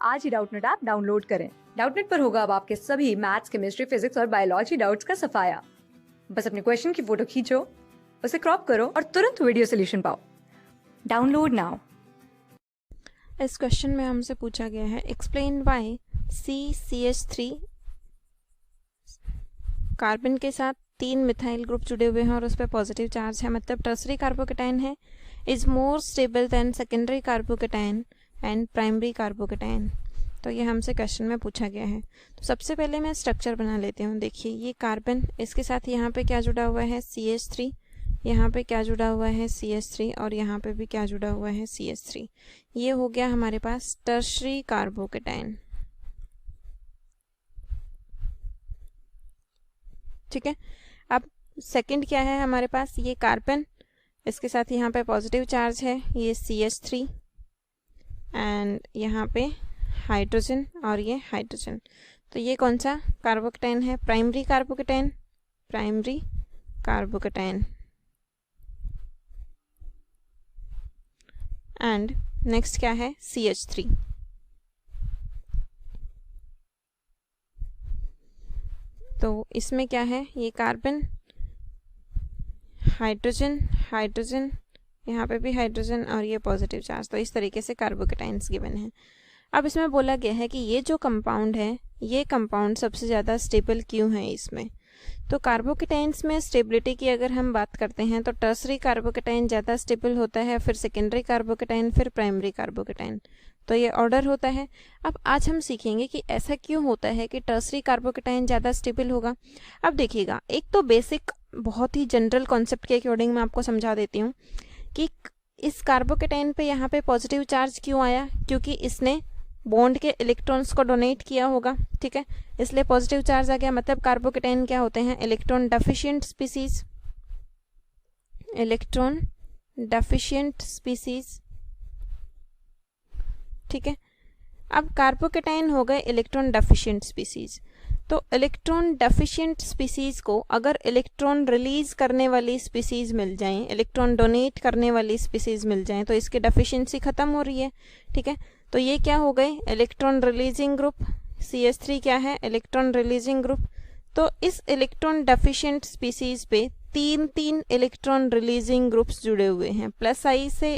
आज ही Doubtnut app download करें। Doubtnut पर होगा अब आपके सभी मैथ्स, केमिस्ट्री, फिजिक्स और बायोलॉजी डाउट्स का सफाया। बस अपने क्वेश्चन की फोटो खींचो, उसे क्रॉप करो और तुरंत वीडियो सोल्यूशन पाओ। Download now. इस क्वेश्चन में हमसे पूछा गया है एक्सप्लेन वाई CCH3 कार्बन के साथ 3 मिथाइल ग्रुप जुड़े हुए हैं और उस पर पॉजिटिव चार्ज है, मतलब टर्सरी कार्बोकेटाइन है, is more stable then secondary carbocation and primary carbocation. तो ये हमसे क्वेश्चन में पूछा गया है। तो सबसे पहले मैं स्ट्रक्चर बना लेती हूँ। देखिए ये कार्बन, इसके साथ यहाँ पे क्या जुड़ा हुआ है CH3, यहाँ पे क्या जुड़ा हुआ है CH3 और यहाँ पे भी क्या जुड़ा हुआ है CH3। ये हो गया हमारे पास टर्शरी कार्बोकेटाइन। ठीक है। अब सेकंड क्या है हमारे पास, ये कार्बन, इसके साथ यहाँ पे पॉजिटिव चार्ज है, ये CH3 एंड यहाँ पे हाइड्रोजन और ये हाइड्रोजन। तो ये कौन सा कार्बोकेटाइन है, primary carbocation, primary carbocation. And next क्या है CH3। तो इसमें क्या है, ये कार्बन, हाइड्रोजन, हाइड्रोजन, यहाँ पे भी हाइड्रोजन और ये पॉजिटिव चार्ज। तो इस तरीके से कार्बोकेटाइन्स गिवन है। अब इसमें बोला गया है कि ये जो कंपाउंड है, ये कंपाउंड सबसे ज़्यादा स्टेबल क्यों है इसमें। तो कार्बोकेटाइन्स में स्टेबिलिटी की अगर हम बात करते हैं तो टर्सरी कार्बोकेटाइन ज़्यादा स्टेबल होता है, फिर सेकेंडरी कार्बोकेटाइन, फिर प्राइमरी कार्बोकेटाइन। तो ये ऑर्डर होता है। अब आज हम सीखेंगे कि ऐसा क्यों होता है कि टर्सरी कार्बोकेटाइन ज़्यादा स्टेबल होगा। अब देखिएगा, एक तो बेसिक बहुत ही जनरल कॉन्सेप्ट के अकॉर्डिंग मैं आपको समझा देती हूँ कि इस कार्बोकेटाइन पे यहाँ पे पॉजिटिव चार्ज क्यों आया, क्योंकि इसने बॉन्ड के इलेक्ट्रॉन्स को डोनेट किया होगा। ठीक है, इसलिए पॉजिटिव चार्ज आ गया। मतलब कार्बोकेटाइन क्या होते हैं, electron deficient species, electron deficient species. ठीक है, अब कार्बोकेटाइन हो गए इलेक्ट्रॉन डेफिशिएंट स्पीसीज। तो इलेक्ट्रॉन डेफिशिएंट स्पीसीज को अगर इलेक्ट्रॉन रिलीज करने वाली स्पीसीज मिल जाएं, इलेक्ट्रॉन डोनेट करने वाली स्पीसीज मिल जाएं, तो इसकी डेफिशिएंसी खत्म हो रही है। ठीक है, तो ये क्या हो गए, इलेक्ट्रॉन रिलीजिंग ग्रुप। CH3 क्या है, इलेक्ट्रॉन रिलीजिंग ग्रुप। तो इस इलेक्ट्रॉन डेफिशिएंट स्पीसीज पे 3 इलेक्ट्रॉन रिलीजिंग ग्रुप्स जुड़े हुए हैं। प्लस आई से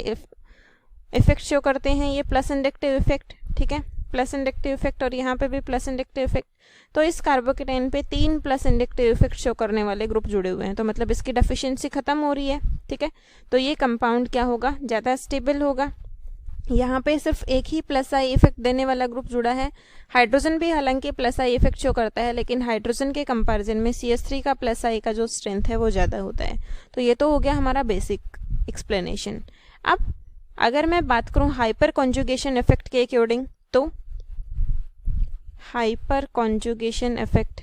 इफेक्ट शो करते हैं, ये प्लस इंडक्टिव इफेक्ट। ठीक है, प्लस इंडक्टिव इफेक्ट, और यहाँ पे भी प्लस इंडक्टिव इफेक्ट। तो इस कार्बोकेटाइन पे 3 प्लस इंडक्टिव इफेक्ट शो करने वाले ग्रुप जुड़े हुए हैं, तो मतलब इसकी डेफिशिएंसी खत्म हो रही है। ठीक है, तो ये कंपाउंड क्या होगा, ज़्यादा स्टेबल होगा। यहाँ पे सिर्फ एक ही प्लस आई इफेक्ट देने वाला ग्रुप जुड़ा है। हाइड्रोजन भी हालांकि प्लस आई इफेक्ट शो करता है, लेकिन हाइड्रोजन के कंपैरिजन में CH3 का प्लस आई का जो स्ट्रेंथ है वो ज़्यादा होता है। तो ये तो हो गया हमारा बेसिक एक्सप्लेनेशन। अब अगर मैं बात करूँ हाइपर कॉन्जुगेशन इफेक्ट के अकॉर्डिंग, तो हाइपर कॉन्जुगेशन इफेक्ट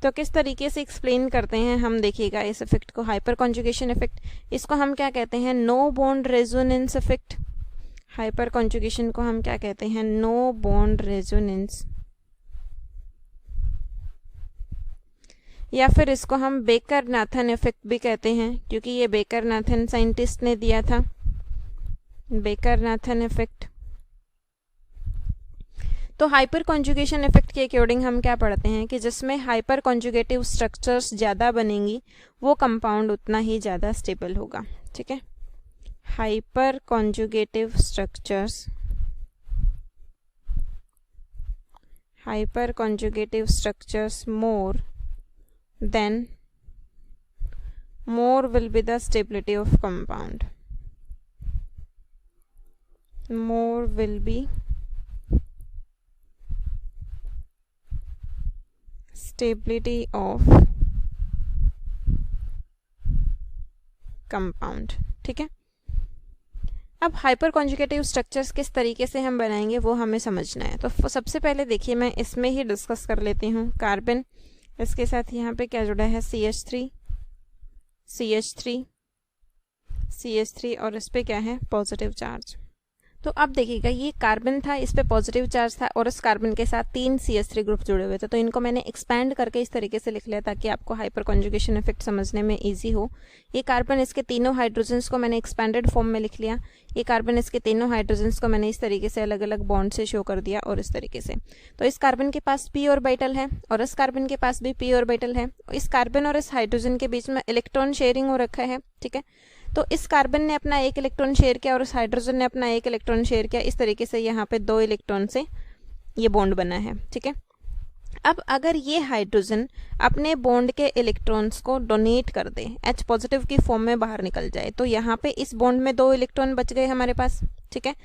तो किस तरीके से एक्सप्लेन करते हैं हम, देखिएगा इस इफेक्ट को, हाइपर कॉन्जुगेशन इफेक्ट, इसको हम क्या कहते हैं, no bond resonance effect. Hyperconjugation को हम क्या कहते हैं, नो बॉन्ड रेजोनेंस, या फिर इसको हम बेकर नाथन इफेक्ट भी कहते हैं, क्योंकि ये बेकर नाथन साइंटिस्ट ने दिया था, बेकर नाथन इफेक्ट। तो हाइपर कॉन्जुगेशन इफेक्ट के अकॉर्डिंग हम क्या पढ़ते हैं कि जिसमें हाइपर कॉन्जुगेटिव स्ट्रक्चर्स ज़्यादा बनेंगी वो कंपाउंड उतना ही ज़्यादा स्टेबल होगा। ठीक है, hyper conjugative structures, hyper conjugative structures more will be the stability of compound, more will be stability of compound। ठीक है, अब हाइपर कॉन्जुगेटिव स्ट्रक्चर्स किस तरीके से हम बनाएंगे वो हमें समझना है। तो सबसे पहले देखिए, मैं इसमें ही डिस्कस कर लेती हूँ। कार्बन, इसके साथ यहाँ पे क्या जुड़ा है CH3, CH3, CH3 और इस पे क्या है पॉजिटिव चार्ज। तो अब देखिएगा ये कार्बन था, इस पे पॉजिटिव चार्ज था और इस कार्बन के साथ 3 CH3 ग्रुप जुड़े हुए थे। तो इनको मैंने एक्सपैंड करके इस तरीके से लिख लिया ताकि आपको हाइपर कॉन्जुगेशन इफेक्ट समझने में इजी हो। ये कार्बन इसके तीनों हाइड्रोजन्स को मैंने एक्सपैंडेड फॉर्म में लिख लिया। ये कार्बन इसके तीनों हाइड्रोजन्स को मैंने इस तरीके से अलग अलग बॉन्ड से शो कर दिया और इस तरीके से। तो इस कार्बन के पास p ऑर्बिटल है और इस कार्बन के पास भी p ऑर्बिटल है। इस कार्बन और इस हाइड्रोजन के बीच में इलेक्ट्रॉन शेयरिंग हो रखा है, ठीक है। तो इस कार्बन ने अपना एक इलेक्ट्रॉन शेयर किया और इस हाइड्रोजन ने अपना एक इलेक्ट्रॉन शेयर किया। इस तरीके से यहाँ पे 2 इलेक्ट्रॉन से ये बॉन्ड बना है, ठीक है। अब अगर ये हाइड्रोजन अपने बॉन्ड के इलेक्ट्रॉन्स को डोनेट कर दे, H पॉजिटिव की फॉर्म में बाहर निकल जाए, तो यहाँ पे इस बॉन्ड में 2 इलेक्ट्रॉन बच गए हमारे पास, ठीक है।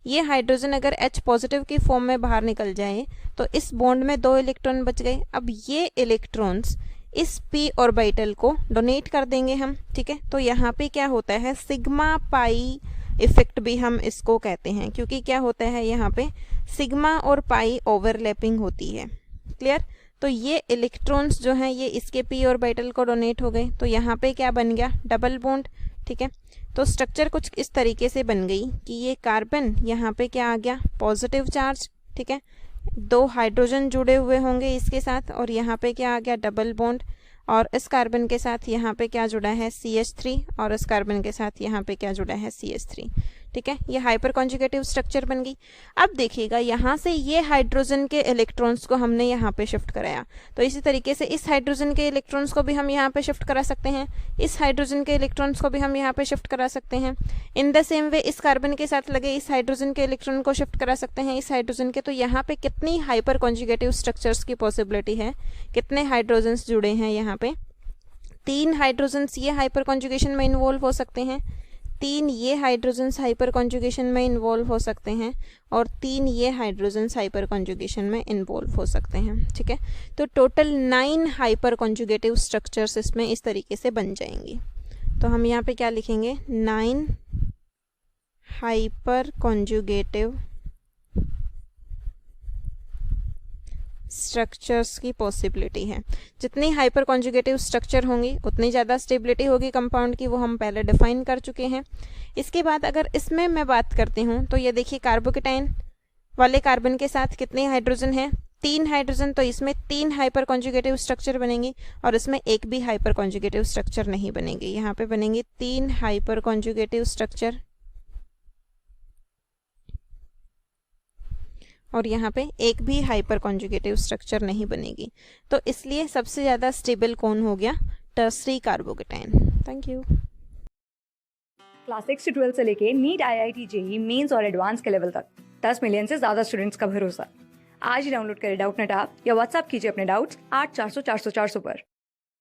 ये हाइड्रोजन अगर H पॉजिटिव की फॉर्म में बाहर निकल जाए तो इस बॉन्ड में 2 इलेक्ट्रॉन बच गए। अब ये इलेक्ट्रॉन्स इस p ऑर्बिटल को डोनेट कर देंगे हम, ठीक है। तो यहाँ पे क्या होता है, सिग्मा पाई इफेक्ट भी हम इसको कहते हैं, क्योंकि क्या होता है यहाँ पे सिग्मा और पाई ओवरलैपिंग होती है। क्लियर। तो ये इलेक्ट्रॉन्स जो हैं ये इसके p ऑर्बिटल को डोनेट हो गए। तो यहाँ पे क्या बन गया, डबल बॉन्ड, ठीक है। तो स्ट्रक्चर कुछ इस तरीके से बन गई कि ये कार्बन यहाँ पे क्या आ गया, पॉजिटिव चार्ज, ठीक है। 2 हाइड्रोजन जुड़े हुए होंगे इसके साथ और यहाँ पे क्या आ गया, डबल बॉन्ड। और इस कार्बन के साथ यहाँ पे क्या जुड़ा है, CH3 और इस कार्बन के साथ यहाँ पे क्या जुड़ा है, CH3, ठीक है। ये हाइपर कॉन्जुगेटिव स्ट्रक्चर बन गई। अब देखिएगा यहाँ से ये हाइड्रोजन के इलेक्ट्रॉन्स को हमने यहाँ पे शिफ्ट कराया, तो इसी तरीके से इस हाइड्रोजन के इलेक्ट्रॉन्स को भी हम यहाँ पे शिफ्ट करा सकते हैं, इस हाइड्रोजन के इलेक्ट्रॉन्स को भी हम यहाँ पे शिफ्ट करा सकते हैं। इन द सेम वे इस कार्बन के साथ लगे इस हाइड्रोजन के इलेक्ट्रॉन को शिफ्ट करा सकते हैं इस हाइड्रोजन के। तो यहाँ पे कितनी हाइपर कॉन्जुगेटिव स्ट्रक्चर्स की पॉसिबिलिटी है, कितने हाइड्रोजन्स जुड़े हैं यहाँ पे, 3 हाइड्रोजन्स ये हाइपर कॉन्जुगेशन में इन्वॉल्व हो सकते हैं, 3 ये हाइड्रोजन्स हाइपर कॉन्जुगेशन में इन्वॉल्व हो सकते हैं और 3 ये हाइड्रोजन्स हाइपर कॉन्जुगेशन में इन्वॉल्व हो सकते हैं, ठीक है। तो टोटल 9 हाइपर कॉन्जुगेटिव स्ट्रक्चर्स इसमें इस तरीके से बन जाएंगी। तो हम यहाँ पे क्या लिखेंगे, 9 हाइपर कॉन्जुगेटिव स्ट्रक्चर्स की पॉसिबिलिटी है। जितनी हाइपर कॉन्जुगेटिव स्ट्रक्चर होंगी उतनी ज़्यादा स्टेबिलिटी होगी कंपाउंड की, वो हम पहले डिफाइन कर चुके हैं। इसके बाद अगर इसमें मैं बात करती हूँ तो ये देखिए कार्बोकेटाइन वाले कार्बन के साथ कितने हाइड्रोजन हैं, 3 हाइड्रोजन। तो इसमें 3 हाइपर कॉन्जुगेटिव स्ट्रक्चर बनेंगी और इसमें एक भी हाइपर कॉन्जुगेटिव स्ट्रक्चर नहीं बनेंगे। यहाँ पे बनेंगे 3 हाइपर कॉन्जुगेटिव स्ट्रक्चर और यहाँ पे एक भी हाइपर कॉन्जुगेटिव स्ट्रक्चर नहीं बनेगी। तो इसलिए सबसे ज़्यादा स्टेबल कौन हो गया, tertiary carbocation. Thank you. Class 6 से 12 से लेके नीट, IIT, JEE मेंस और एडवांस के लेवल तक 10 मिलियन से ज्यादा स्टूडेंट्स का भरोसा। आज ही डाउनलोड करें डाउटनेट ऐप या व्हाट्सएप कीजिए अपने डाउट्स 8400 400 400 पर।